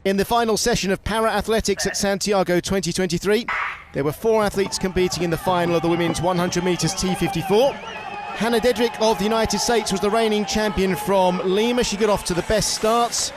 In the final session of para-athletics at Santiago 2023, there were 4 athletes competing in the final of the women's 100 metres T54. Hannah Dedrick of the United States was the reigning champion from Lima. She got off to the best starts.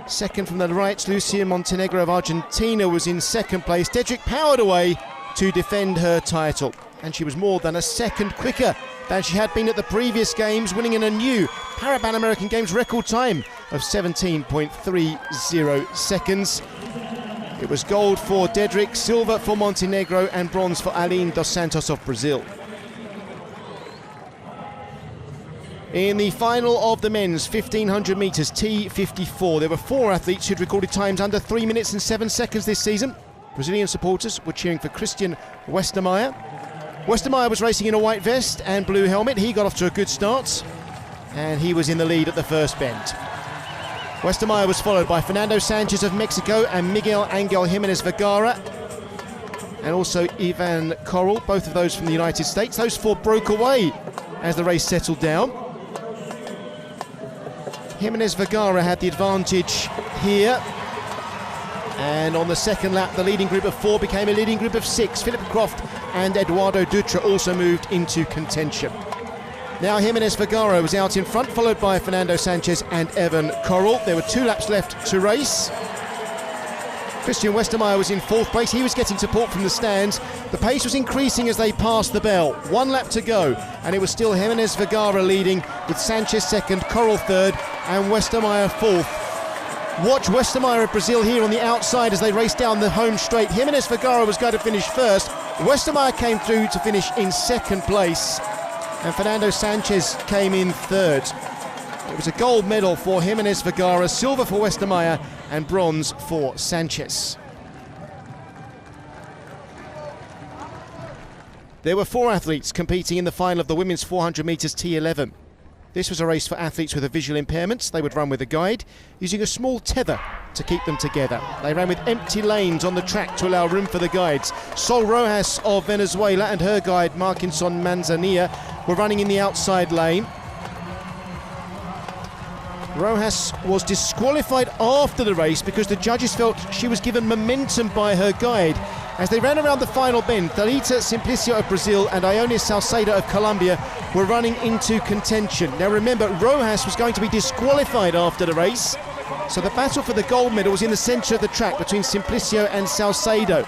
Second from the right, Lucia Montenegro of Argentina was in second place. Dedrick powered away to defend her title, and she was more than a second quicker than she had been at the previous games, winning in a new Para-Pan American Games record time of 17.30 seconds. It was gold for Dedrick, silver for Montenegro, and bronze for Aline dos Santos of Brazil. In the final of the men's 1500 metres T54, there were 4 athletes who'd recorded times under 3 minutes and 7 seconds this season. Brazilian supporters were cheering for Christian Westermeier. Westermeier was racing in a white vest and blue helmet. He got off to a good start, and he was in the lead at the first bend. Westermeier was followed by Fernando Sanchez of Mexico and Miguel Angel Jimenez Vergara, and also Ivan Corral, both of those from the United States. Those 4 broke away as the race settled down. Jimenez Vergara had the advantage here, and on the second lap the leading group of 4 became a leading group of 6. Philip Croft and Eduardo Dutra also moved into contention. Now Jimenez Vergara was out in front, followed by Fernando Sanchez and Evan Corral. There were 2 laps left to race. Christian Westermeier was in 4th place. He was getting support from the stands. The pace was increasing as they passed the bell. 1 lap to go, and it was still Jimenez Vergara leading, with Sanchez 2nd, Corral 3rd, and Westermeier 4th. Watch Westermeier of Brazil here on the outside as they race down the home straight. Jimenez Vergara was going to finish first. Westermeier came through to finish in 2nd place, and Fernando Sanchez came in 3rd. It was a gold medal for Jimenez Vergara, silver for Westermeier, and bronze for Sanchez. There were 4 athletes competing in the final of the women's 400 metres T11. This was a race for athletes with a visual impairment. They would run with a guide, using a small tether to keep them together. They ran with empty lanes on the track to allow room for the guides. Sol Rojas of Venezuela and her guide Markinson Manzanilla were running in the outside lane. Rojas was disqualified after the race because the judges felt she was given momentum by her guide. As they ran around the final bend, Thalita Simplicio of Brazil and Ionis Salcedo of Colombia were running into contention. Now remember, Rojas was going to be disqualified after the race, so the battle for the gold medal was in the centre of the track between Simplicio and Salcedo.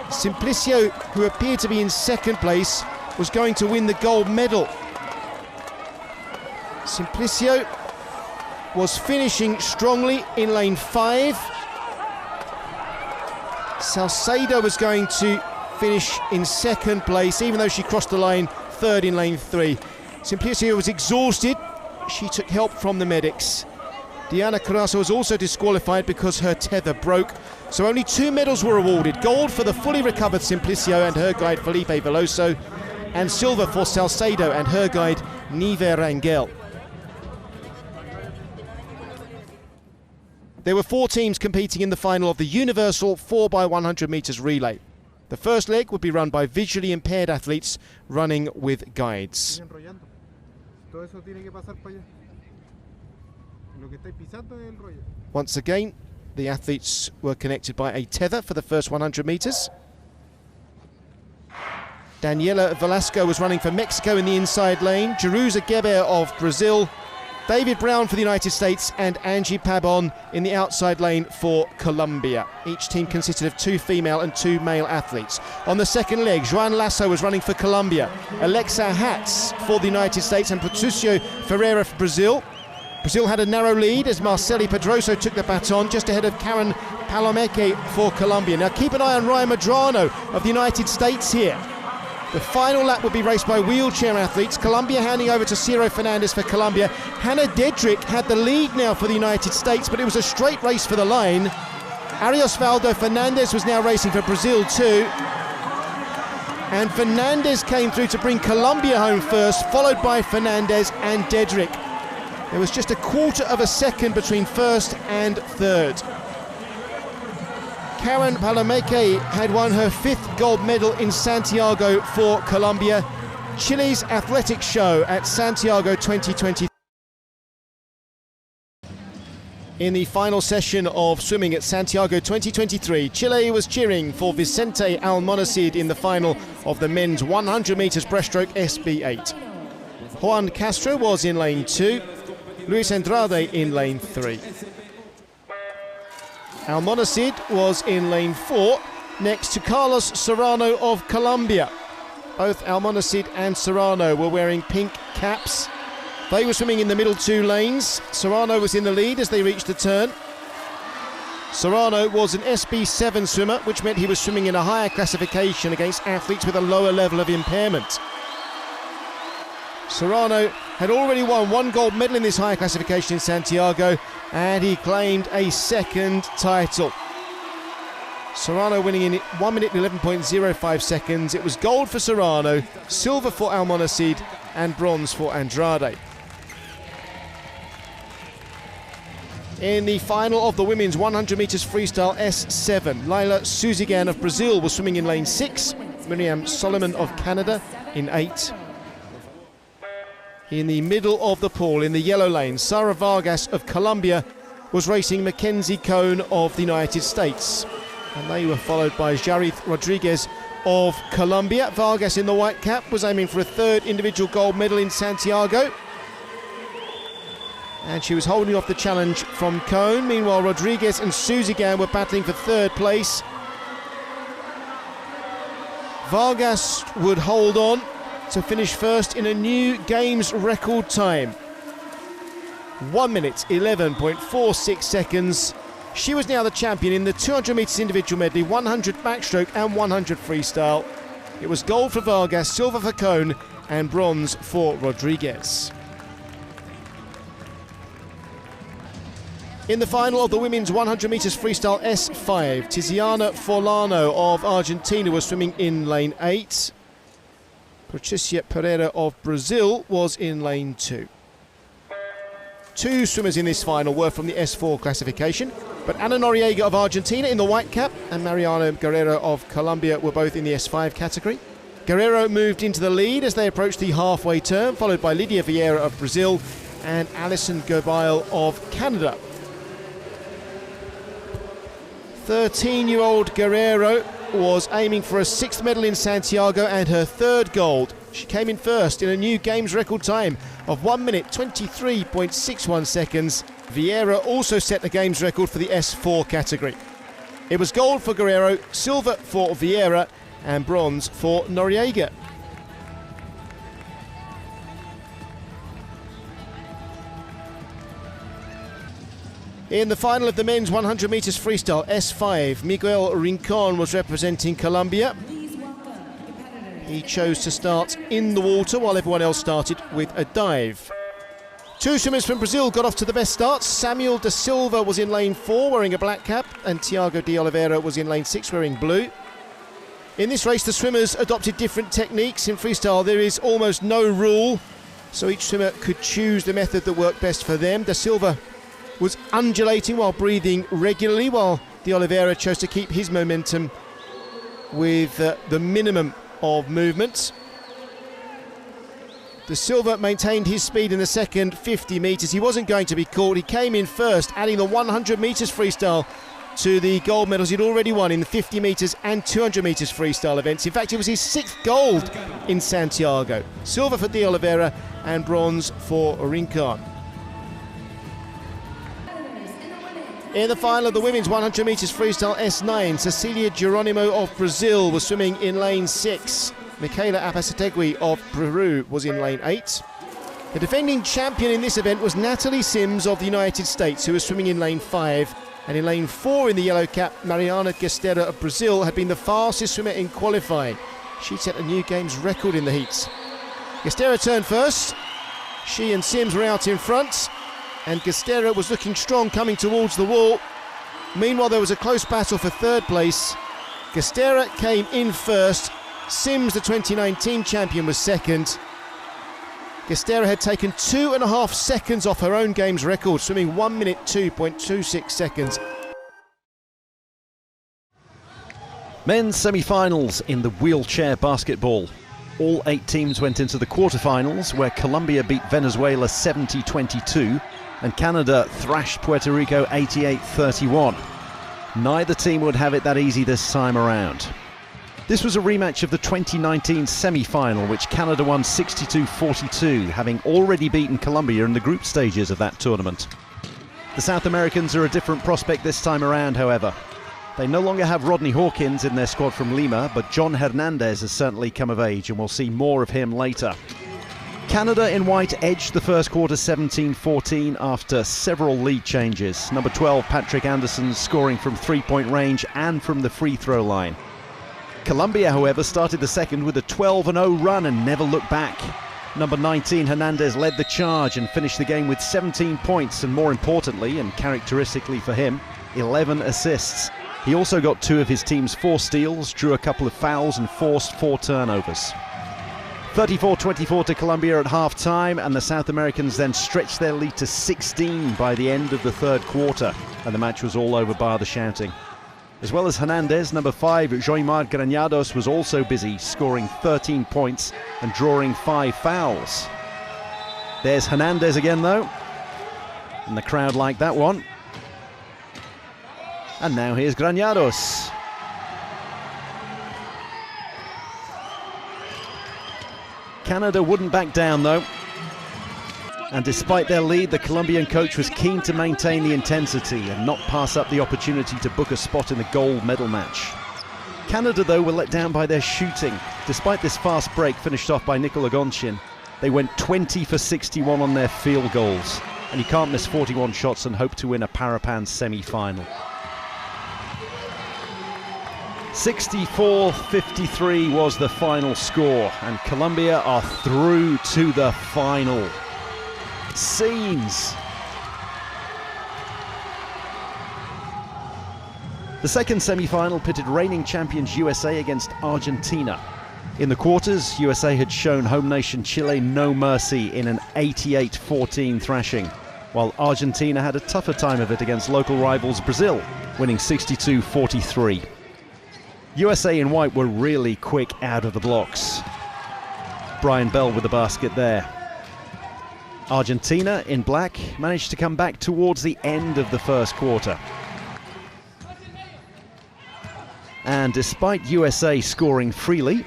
Simplicio, who appeared to be in 2nd place, was going to win the gold medal. Simplicio was finishing strongly in lane 5. Salcedo was going to finish in 2nd place, even though she crossed the line 3rd in lane 3. Simplicio was exhausted. She took help from the medics. Diana Carasso was also disqualified because her tether broke. So only 2 medals were awarded. Gold for the fully recovered Simplicio and her guide Felipe Veloso, and silver for Salcedo and her guide Nive Rangel. There were 4 teams competing in the final of the Universal 4x100 metres relay. The first leg would be run by visually impaired athletes running with guides. Once again, the athletes were connected by a tether for the first 100 metres. Daniela Velasco was running for Mexico in the inside lane, Jerusa Geber of Brazil, David Brown for the United States, and Angie Pabon in the outside lane for Colombia. Each team consisted of 2 female and 2 male athletes. On the second leg, Joan Lasso was running for Colombia, Alexa Hatz for the United States, and Patricio Ferreira for Brazil. Brazil had a narrow lead as Marceli Pedroso took the baton just ahead of Karen Palomeque for Colombia. Now keep an eye on Ryan Medrano of the United States here. The final lap will be raced by wheelchair athletes. Colombia handing over to Ciro Fernandez for Colombia. Hannah Dedrick had the lead now for the United States, but it was a straight race for the line. Ariosvaldo Fernandez was now racing for Brazil too. And Fernandez came through to bring Colombia home first, followed by Fernandez and Dedrick. There was just a 1/4 of a second between first and third. Karen Palomeque had won her 5th gold medal in Santiago for Colombia. Chile's athletics show at Santiago 2023. In the final session of swimming at Santiago 2023, Chile was cheering for Vicente Almonacid in the final of the men's 100 metres breaststroke SB8. Juan Castro was in lane 2, Luis Andrade in lane 3. Almonacid was in lane 4, next to Carlos Serrano of Colombia. Both Almonacid and Serrano were wearing pink caps. They were swimming in the middle 2 lanes. Serrano was in the lead as they reached the turn. Serrano was an SB7 swimmer, which meant he was swimming in a higher classification against athletes with a lower level of impairment. Serrano had already won 1 gold medal in this higher classification in Santiago, and he claimed a second title. Serrano winning in 1 minute and 11.05 seconds. It was gold for Serrano, silver for Almonacid, and bronze for Andrade. In the final of the women's 100 metres freestyle S7, Laila Suzigan of Brazil was swimming in lane 6, Miriam Solomon of Canada in 8. In the middle of the pool, in the yellow lane, Sara Vargas of Colombia was racing Mackenzie Cohn of the United States. And they were followed by Jarith Rodriguez of Colombia. Vargas in the white cap was aiming for a 3rd individual gold medal in Santiago. And she was holding off the challenge from Cohn. Meanwhile, Rodriguez and Suzigan were battling for 3rd place. Vargas would hold on to finish first in a new Games record time. 1 minute 11.46 seconds. She was now the champion in the 200 metres individual medley, 100 backstroke and 100 freestyle. It was gold for Vargas, silver for Cohn and bronze for Rodriguez. In the final of the women's 100 metres freestyle S5, Tiziana Forlano of Argentina was swimming in lane 8. Patricia Pereira of Brazil was in lane 2. 2 swimmers in this final were from the S4 classification, but Ana Noriega of Argentina in the white cap and Mariano Guerrero of Colombia were both in the S5 category. Guerrero moved into the lead as they approached the halfway turn, followed by Lydia Vieira of Brazil and Alison Gobile of Canada. 13-year-old Guerrero was aiming for a 6th medal in Santiago and her 3rd gold. She came in first in a new Games record time of 1 minute 23.61 seconds. Vieira also set the Games record for the S4 category. It was gold for Guerrero, silver for Vieira and bronze for Noriega. In the final of the men's 100 metres freestyle S5, Miguel Rincon was representing Colombia. He chose to start in the water while everyone else started with a dive. 2 swimmers from Brazil got off to the best starts. Samuel da Silva was in lane 4 wearing a black cap and Tiago de Oliveira was in lane 6 wearing blue. In this race the swimmers adopted different techniques. In freestyle there is almost no rule, so each swimmer could choose the method that worked best for them. Da Silva was undulating while breathing regularly, while de Oliveira chose to keep his momentum with the minimum of movement. De Silva maintained his speed in the second 50 metres. He wasn't going to be caught. He came in first, adding the 100 metres freestyle to the gold medals he'd already won in the 50 metres and 200 metres freestyle events. In fact, it was his 6th gold in Santiago. Silver for de Oliveira and bronze for Rincon. In the final of the women's 100 metres freestyle S9, Cecilia Geronimo of Brazil was swimming in lane 6. Michaela Apacetegui of Peru was in lane 8. The defending champion in this event was Natalie Sims of the United States, who was swimming in lane 5. And in lane 4 in the yellow cap, Mariana Gestera of Brazil had been the fastest swimmer in qualifying. She set a new Games record in the heats. Gestera turned first. She and Sims were out in front. And Gestera was looking strong coming towards the wall. Meanwhile, there was a close battle for 3rd place. Gestera came in first. Sims, the 2019 champion, was 2nd. Gestera had taken 2.5 seconds off her own Games record, swimming 1 minute 2.26 seconds. Men's semi-finals in the wheelchair basketball. All 8 teams went into the quarter-finals, where Colombia beat Venezuela 70-22. and Canada thrashed Puerto Rico 88-31. Neither team would have it that easy this time around. This was a rematch of the 2019 semi-final, which Canada won 62-42, having already beaten Colombia in the group stages of that tournament. The South Americans are a different prospect this time around, however. They no longer have Rodney Hawkins in their squad from Lima, but John Hernandez has certainly come of age, and we'll see more of him later. Canada in white edged the first quarter 17-14 after several lead changes. Number 12, Patrick Anderson, scoring from three-point range and from the free throw line. Colombia, however, started the second with a 12-0 run and never looked back. Number 19, Hernandez, led the charge and finished the game with 17 points and, more importantly, and characteristically for him, 11 assists. He also got 2 of his team's 4 steals, drew a couple of fouls and forced 4 turnovers. 34-24 to Colombia at half-time, and the South Americans then stretched their lead to 16 by the end of the third quarter, and the match was all over bar the shouting. As well as Hernandez, number 5, Joymar Granados, was also busy, scoring 13 points and drawing 5 fouls. There's Hernandez again, though, and the crowd liked that one. And now here's Granados. Canada wouldn't back down, though. And despite their lead, the Colombian coach was keen to maintain the intensity and not pass up the opportunity to book a spot in the gold medal match. Canada, though, were let down by their shooting. Despite this fast break finished off by Nikola Goncin, they went 20 for 61 on their field goals. And you can't miss 41 shots and hope to win a Parapan semi-final. 64-53 was the final score, and Colombia are through to the final. Scenes. The second semi-final pitted reigning champions USA against Argentina. In the quarters, USA had shown home nation Chile no mercy in an 88-14 thrashing, while Argentina had a tougher time of it against local rivals Brazil, winning 62-43. USA in white were really quick out of the blocks. Brian Bell with the basket there. Argentina in black managed to come back towards the end of the first quarter. And despite USA scoring freely,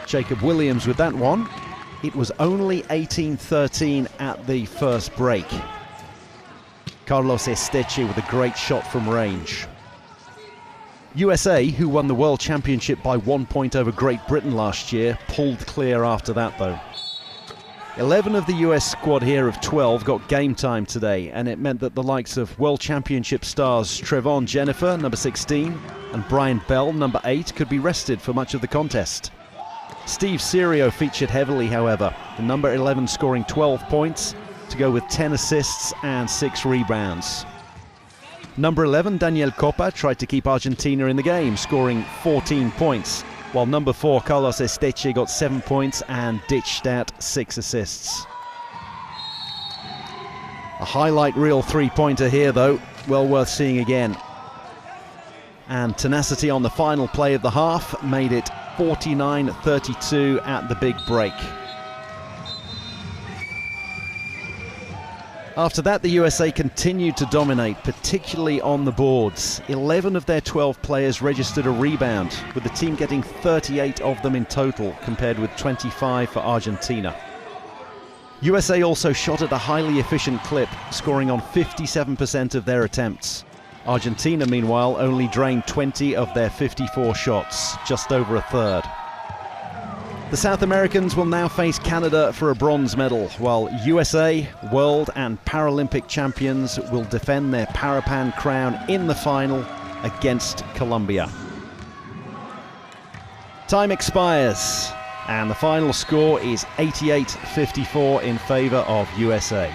Jacob Williams with that one, it was only 18-13 at the first break. Carlos Esteche with a great shot from range. USA, who won the World Championship by 1 point over Great Britain last year, pulled clear after that, though. 11 of the US squad here of 12 got game time today, and it meant that the likes of World Championship stars Trevon Jennifer, number 16, and Brian Bell, number 8, could be rested for much of the contest. Steve Serio featured heavily, however, the number 11 scoring 12 points to go with 10 assists and 6 rebounds. Number 11, Daniel Copa, tried to keep Argentina in the game, scoring 14 points, while number 4, Carlos Esteche, got 7 points and ditched out 6 assists. A highlight reel three-pointer here, though, well worth seeing again. And tenacity on the final play of the half made it 49-32 at the big break. After that, the USA continued to dominate, particularly on the boards. 11 of their 12 players registered a rebound, with the team getting 38 of them in total, compared with 25 for Argentina. USA also shot at a highly efficient clip, scoring on 57% of their attempts. Argentina, meanwhile, only drained 20 of their 54 shots, just over a third. The South Americans will now face Canada for a bronze medal, while USA, world and Paralympic champions, will defend their Parapan crown in the final against Colombia. Time expires, and the final score is 88-54 in favour of USA.